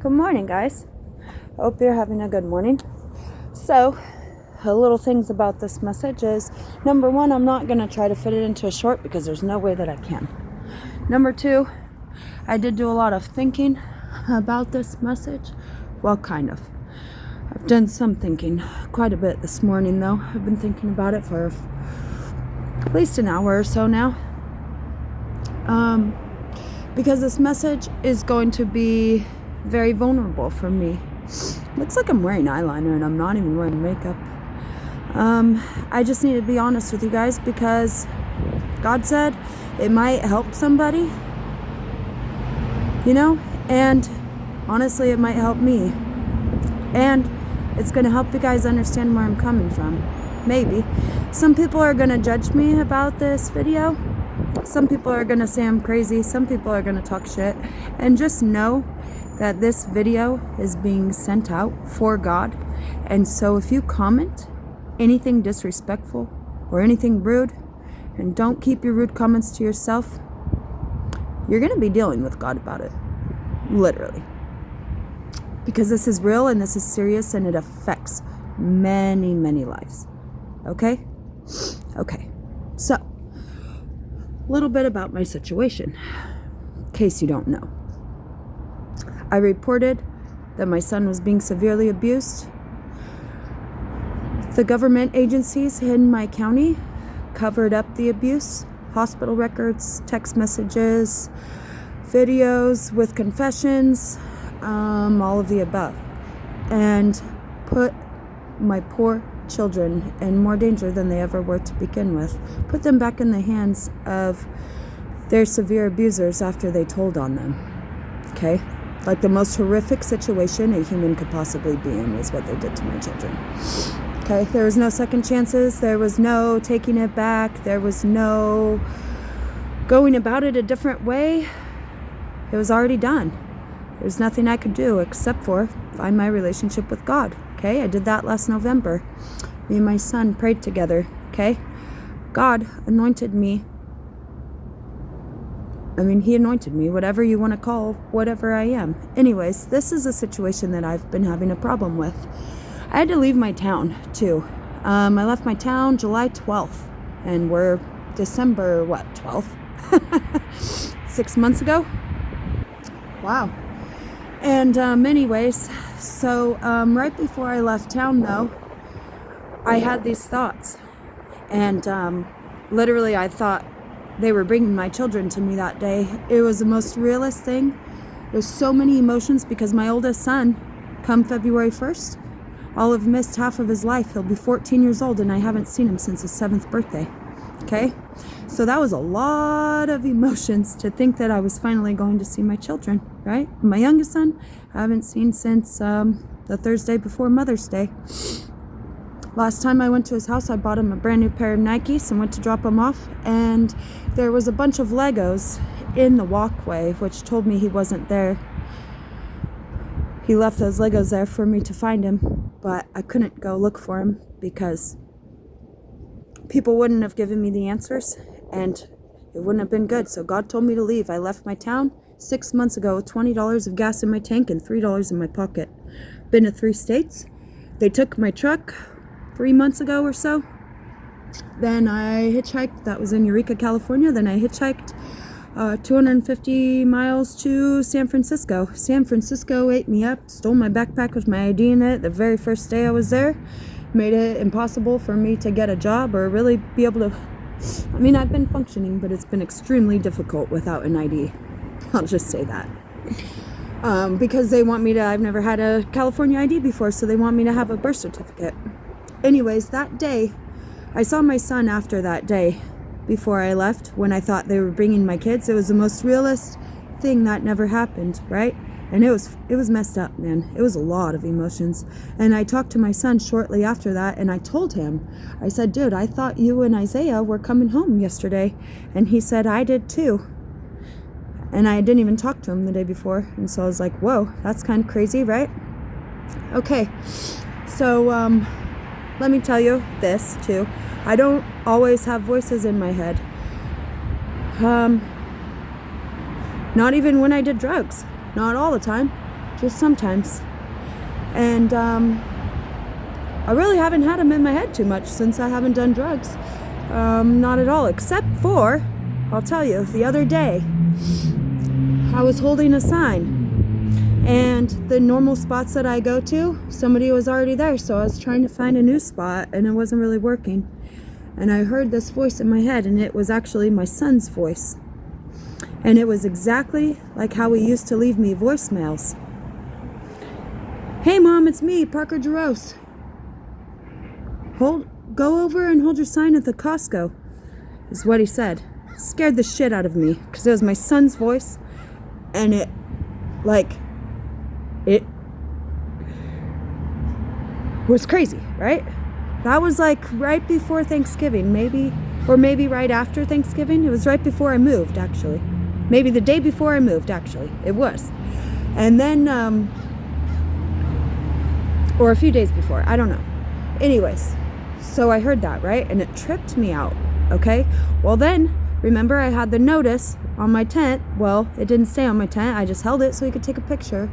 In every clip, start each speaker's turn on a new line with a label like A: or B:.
A: Good morning, guys. Hope you're having a good morning. So, little things about this message is, number one, I'm not going to try to fit it into a short because there's no way that I can. Number two, I did do a lot of thinking about this message. Well, kind of. I've done some thinking, quite a bit this morning though. I've been thinking about it for at least an hour or so now. Because this message is going to be very vulnerable for me. Looks like I'm wearing eyeliner and I'm not even wearing makeup. I just need to be honest with you guys because God said it might help somebody, and honestly it might help me, and it's going to help you guys understand where I'm coming from. Maybe some people are going to judge me about this video. Some people are going to say I'm crazy. Some people are going to talk shit. And just know that this video is being sent out for God. And so if you comment anything disrespectful or anything rude, and don't keep your rude comments to yourself, you're going to be dealing with God about it. Literally. Because this is real and this is serious and it affects many, many lives. Okay? Okay. So, a little bit about my situation, in case you don't know. I reported that my son was being severely abused. The government agencies in my county covered up the abuse, hospital records, text messages, videos with confessions, all of the above, and put my poor children in more danger than they ever were to begin with. Put them back in the hands of their severe abusers after they told on them. Okay? Like the most horrific situation a human could possibly be in is what they did to my children. Okay? There was no second chances. There was no taking it back. There was no going about it a different way. It was already done. There's nothing I could do except for find my relationship with God. Okay? I did that last November. Me and my son prayed together. Okay? God anointed me. He anointed me, whatever you want to call whatever I am. Anyways, this is a situation that I've been having a problem with. I had to leave my town, too. I left my town July 12th, and we're December, 12th? 6 months ago? Wow. And anyways, so right before I left town, though, I had these thoughts. And literally, I thought they were bringing my children to me that day. It was the most realist thing. There's so many emotions because my oldest son, come February 1st, I'll have missed half of his life. He'll be 14 years old and I haven't seen him since his 7th birthday. Okay? So that was a lot of emotions to think that I was finally going to see my children, right? My youngest son, I haven't seen since the Thursday before Mother's Day. Last time I went to his house, I bought him a brand new pair of Nikes and went to drop him off. And there was a bunch of Legos in the walkway, which told me he wasn't there. He left those Legos there for me to find him, but I couldn't go look for him because people wouldn't have given me the answers and it wouldn't have been good. So God told me to leave. I left my town 6 months ago with $20 of gas in my tank and $3 in my pocket. Been to 3 states. They took my truck 3 months ago or so. Then I hitchhiked. That was in Eureka, California. Then I hitchhiked 250 miles to San Francisco. San Francisco ate me up, stole my backpack with my ID in it the very first day I was there. Made it impossible for me to get a job or really be able to... I've been functioning, but it's been extremely difficult without an ID. I'll just say that. Because they want me to... I've never had a California ID before, so they want me to have a birth certificate. Anyways, that day, I saw my son after that day, before I left, when I thought they were bringing my kids. It was the most realist thing that never happened, right? And it was messed up, man. It was a lot of emotions. And I talked to my son shortly after that, and I told him, I said, dude, I thought you and Isaiah were coming home yesterday. And he said, I did too. And I didn't even talk to him the day before. And so I was like, whoa, that's kind of crazy, right? Okay, so let me tell you this too. I don't always have voices in my head. Not even when I did drugs. Not all the time. just sometimes. And I really haven't had them in my head too much since I haven't done drugs. Not at all, except for, I'll tell you, the other day I was holding a sign, and the normal spots that I go to, somebody was already there, so I was trying to find a new spot and it wasn't really working. And I heard this voice in my head, and it was actually my son's voice. And it was exactly like how he used to leave me voicemails. "Hey Mom, it's me, Parker Jaros. Go over and hold your sign at the Costco," is what he said. Scared the shit out of me, because it was my son's voice, and it was crazy, right? That was like right before Thanksgiving, maybe right after Thanksgiving. It was right before I moved, actually. Maybe the day before I moved, actually. It was. And then, or a few days before, I don't know. Anyways, so I heard that, right? And it tripped me out, okay? Well then, remember I had the notice on my tent. Well, it didn't stay on my tent. I just held it so we could take a picture.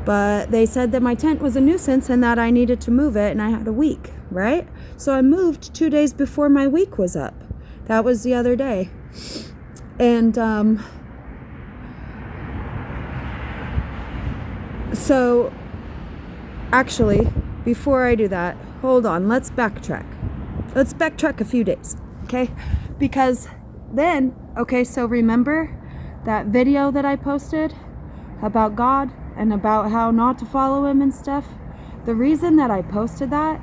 A: But they said that my tent was a nuisance and that I needed to move it, and I had a week, right? So I moved 2 days before my week was up. That was the other day. And so actually, before I do that, hold on, let's backtrack. Let's backtrack a few days, okay? Because then, okay, so remember that video that I posted about God and about how not to follow him and stuff? The reason that I posted that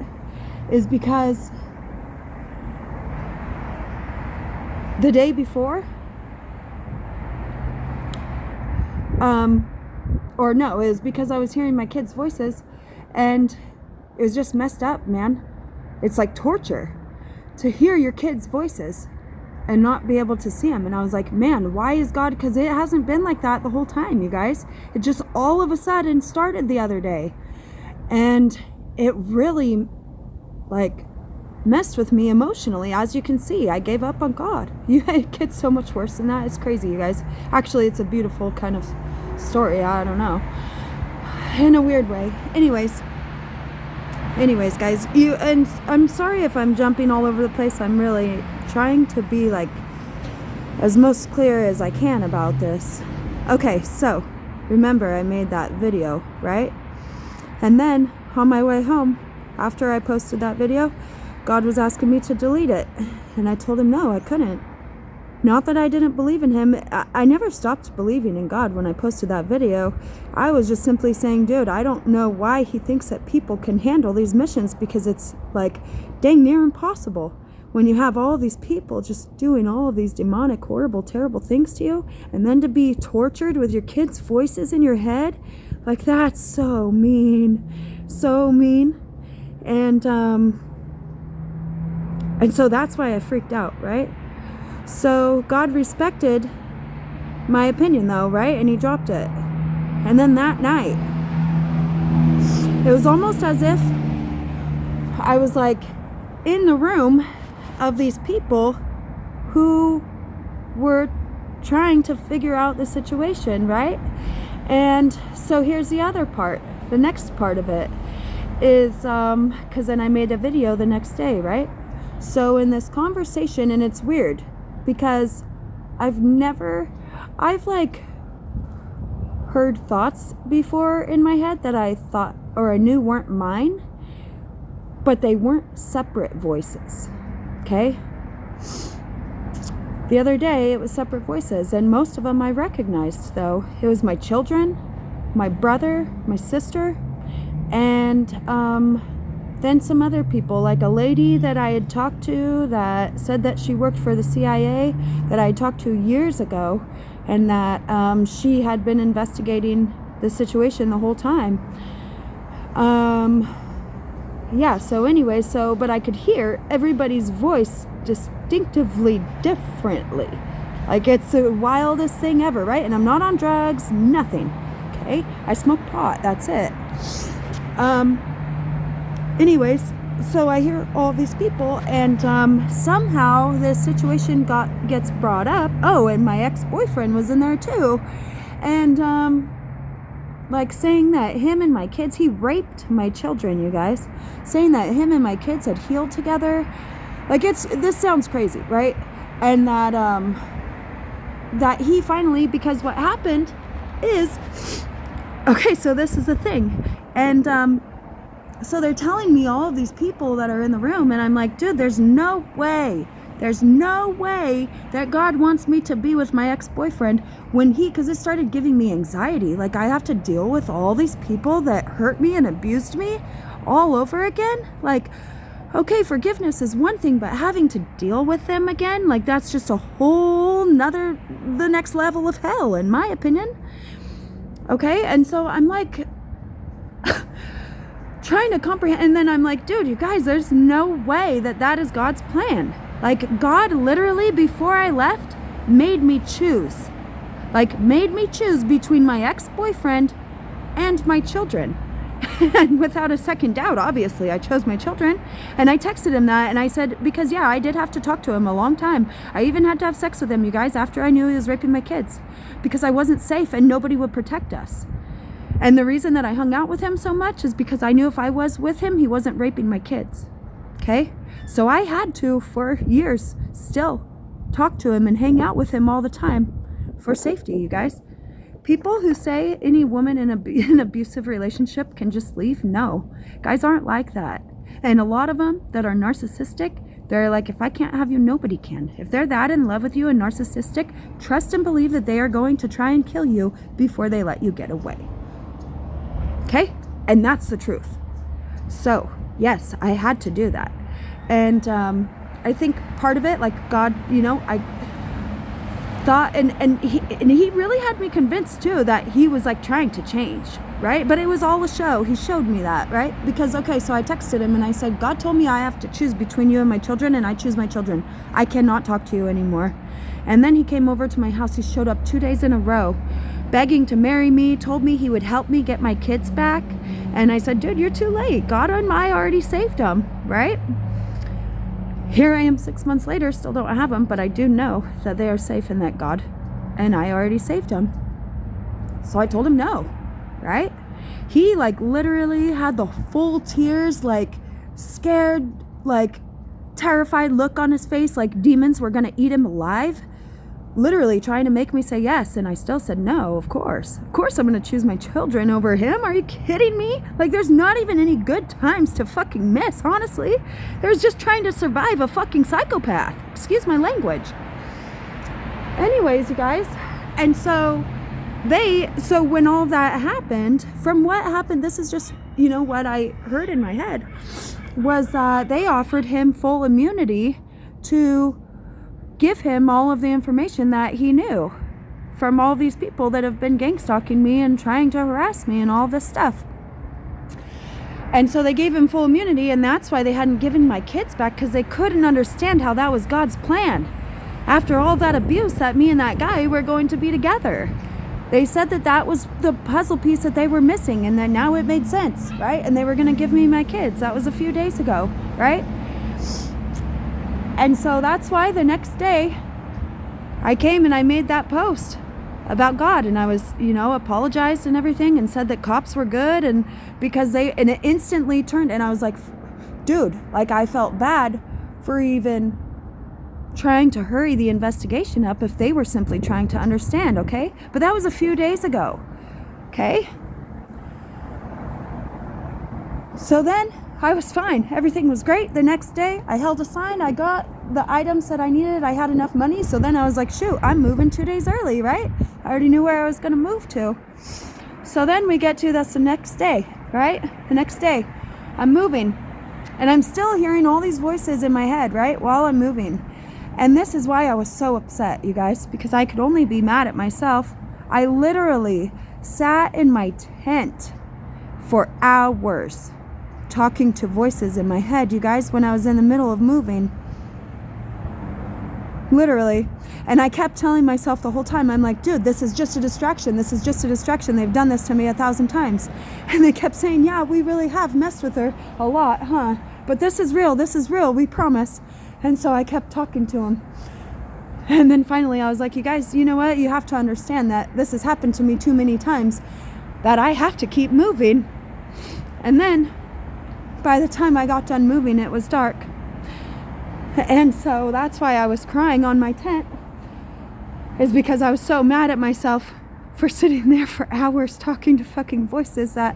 A: is because the day before, or no, it was because I was hearing my kids' voices, and it was just messed up, man. It's like torture to hear your kids' voices and not be able to see them. And I was like, man, why is God? Because it hasn't been like that the whole time, you guys. It just all of a sudden started the other day. And it really, like, messed with me emotionally. As you can see, I gave up on God. It gets so much worse than that. It's crazy, you guys. Actually, it's a beautiful kind of story. I don't know. In a weird way. Anyways, guys, and I'm sorry if I'm jumping all over the place. I'm really trying to be like as most clear as I can about this. Okay, so remember I made that video, right? And then on my way home, after I posted that video, God was asking me to delete it, and I told him no, I couldn't. Not that I didn't believe in him. I never stopped believing in God when I posted that video. I was just simply saying, dude, I don't know why he thinks that people can handle these missions, because it's like dang near impossible when you have all these people just doing all of these demonic, horrible, terrible things to you, and then to be tortured with your kids' voices in your head. Like, that's so mean. So mean. And so that's why I freaked out, right? So God respected my opinion, though, right? And he dropped it. And then that night, it was almost as if I was like in the room of these people who were trying to figure out the situation, right? And so here's the other part. The next part of it is because then I made a video the next day, right? So in this conversation, and it's weird because I've like heard thoughts before in my head that I thought or I knew weren't mine, but they weren't separate voices, okay? The other day it was separate voices, and most of them I recognized, though. It was my children, my brother, my sister, and then some other people, like a lady that I had talked to that said that she worked for the CIA, that I had talked to years ago, and that she had been investigating the situation the whole time. Yeah, so anyway, but I could hear everybody's voice distinctively differently. Like, it's the wildest thing ever, right? And I'm not on drugs, nothing, okay? I smoke pot, that's it. Anyways, so I hear all these people, and somehow this situation gets brought up. Oh, and my ex-boyfriend was in there too. And like saying that him and my kids, he raped my children, you guys, saying that him and my kids had healed together. Like, this sounds crazy, right? And that he finally, because what happened is, okay, so this is the thing. And so they're telling me all of these people that are in the room, and I'm like, dude, there's no way that God wants me to be with my ex-boyfriend because it started giving me anxiety. Like, I have to deal with all these people that hurt me and abused me all over again. Like, okay, forgiveness is one thing, but having to deal with them again, like, that's just the next level of hell, in my opinion. Okay, and so I'm like trying to comprehend, and then I'm like, dude, you guys, there's no way that is God's plan. Like, God literally, before I left, made me choose between my ex-boyfriend and my children. And without a second doubt, obviously, I chose my children. And I texted him that, and I said, because yeah, I did have to talk to him a long time. I even had to have sex with him, you guys, after I knew he was raping my kids, because I wasn't safe and nobody would protect us. And the reason that I hung out with him so much is because I knew if I was with him, he wasn't raping my kids. Okay? So I had to, for years, still talk to him and hang out with him all the time for safety, you guys. People who say any woman in an abusive relationship can just leave, no. Guys aren't like that. And a lot of them that are narcissistic, they're like, if I can't have you, nobody can. If they're that in love with you and narcissistic, trust and believe that they are going to try and kill you before they let you get away. Okay? And that's the truth. So, yes, I had to do that. And I think part of it, like, God, I thought, and he really had me convinced too that he was like trying to change, right? But it was all a show. He showed me that, right? Because, okay, so I texted him and I said, God told me I have to choose between you and my children, and I choose my children. I cannot talk to you anymore. And then he came over to my house. He showed up 2 days in a row, begging to marry me, told me he would help me get my kids back. And I said, dude, you're too late. God and I already saved them, right? Here I am 6 months later, still don't have them, but I do know that they are safe in that God, and I already saved them. So I told him no, right? He like literally had the full tears, like scared, like terrified look on his face, like demons were gonna eat him alive, literally trying to make me say yes. And I still said no. Of course I'm gonna choose my children over him. Are you kidding me? Like, there's not even any good times to fucking miss, honestly. There's just trying to survive a fucking psychopath, excuse my language. Anyways, you guys, and so when all that happened, from what happened, this is just what I heard in my head, was they offered him full immunity to give him all of the information that he knew from all these people that have been gang stalking me and trying to harass me and all this stuff. And so they gave him full immunity, and that's why they hadn't given my kids back, because they couldn't understand how that was God's plan. After all that abuse, that me and that guy were going to be together. They said that was the puzzle piece that they were missing, and that now it made sense, right? And they were going to give me my kids. That was a few days ago, right? And so that's why the next day I came and I made that post about God, and I was, apologized and everything, and said that cops were good, and because and it instantly turned, and I was like, dude, like, I felt bad for even trying to hurry the investigation up if they were simply trying to understand, okay? But that was a few days ago, okay? So then I was fine. Everything was great. The next day, I held a sign. I got the items that I needed. I had enough money. So then I was like, shoot, I'm moving 2 days early, right? I already knew where I was going to move to. So then we get to the next day, right? The next day, I'm moving. And I'm still hearing all these voices in my head, right? While I'm moving. And this is why I was so upset, you guys, because I could only be mad at myself. I literally sat in my tent for hours talking to voices in my head, you guys, when I was in the middle of moving. Literally. And I kept telling myself the whole time, I'm like, dude, this is just a distraction. This is just a distraction. They've done this to me 1,000 times. And they kept saying, yeah, we really have messed with her a lot, huh? But this is real. This is real. We promise. And so I kept talking to him. And then finally I was like, you guys, you know what? You have to understand that this has happened to me too many times. that I have to keep moving. And then by the time I got done moving, it was dark. And so that's why I was crying on my tent, is because I was so mad at myself for sitting there for hours talking to fucking voices that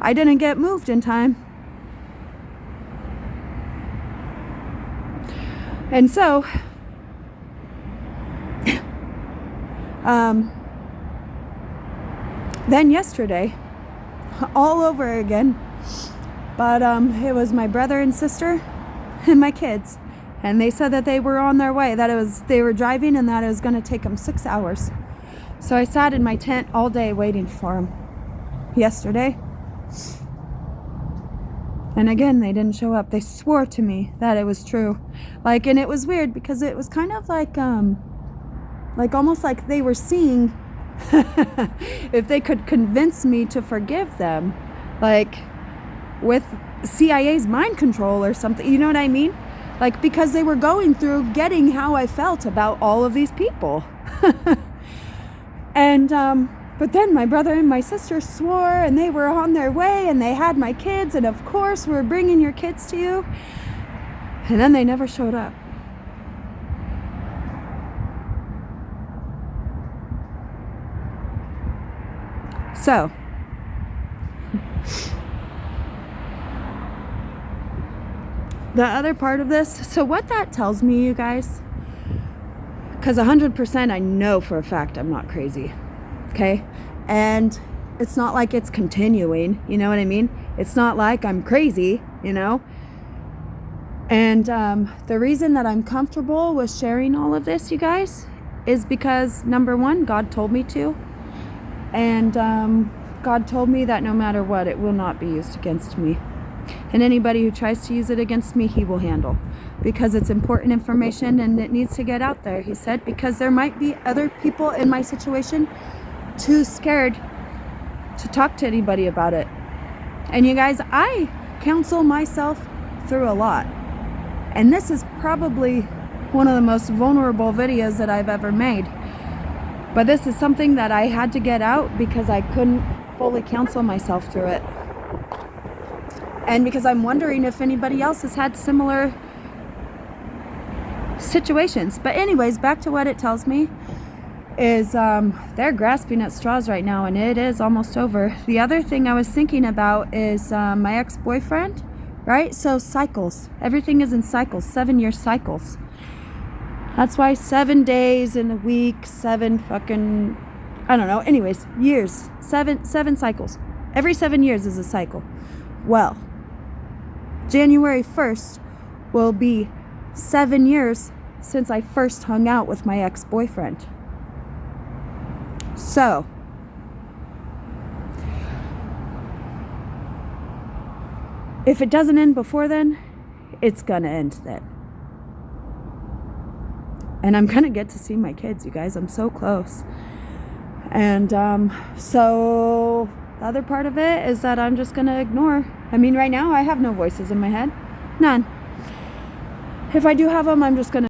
A: I didn't get moved in time. And so then yesterday, all over again, but it was my brother and sister and my kids, and they said that they were on their way, that they were driving, and that it was going to take them 6 hours. So I sat in my tent all day waiting for them yesterday, and again they didn't show up. They swore to me that it was true, and it was weird because it was kind of like almost like they were seeing if they could convince me to forgive them, like with CIA's mind control or something, you know what I mean? Because they were going through getting how I felt about all of these people. And but then my brother and my sister swore, and they were on their way, and they had my kids, and of course we're bringing your kids to you, and then they never showed up. So the other part of this, so what that tells me, you guys, because 100% I know for a fact I'm not crazy, okay? And it's not like it's continuing, you know what I mean? It's not like I'm crazy, you know? And the reason that I'm comfortable with sharing all of this, you guys, is because, number one, God told me to. And God told me that no matter what, it will not be used against me. And anybody who tries to use it against me, he will handle. Because it's important information and it needs to get out there, he said. Because there might be other people in my situation too scared to talk to anybody about it. And you guys, I counsel myself through a lot. And this is probably one of the most vulnerable videos that I've ever made. But this is something that I had to get out because I couldn't fully counsel myself through it. And because I'm wondering if anybody else has had similar situations. But anyways, back to what it tells me is they're grasping at straws right now, and it is almost over. The other thing I was thinking about is my ex-boyfriend, right? So cycles. Everything is in cycles, 7-year cycles. That's why 7 days in a week, 7 fucking, I don't know. Anyways, years, seven cycles. Every 7 years is a cycle. Well, January 1st will be 7 years since I first hung out with my ex-boyfriend. So, if it doesn't end before then, it's gonna end then. And I'm gonna get to see my kids, you guys. I'm so close. And so the other part of it is that I'm just gonna ignore. I mean, right now I have no voices in my head. None. If I do have them, I'm just gonna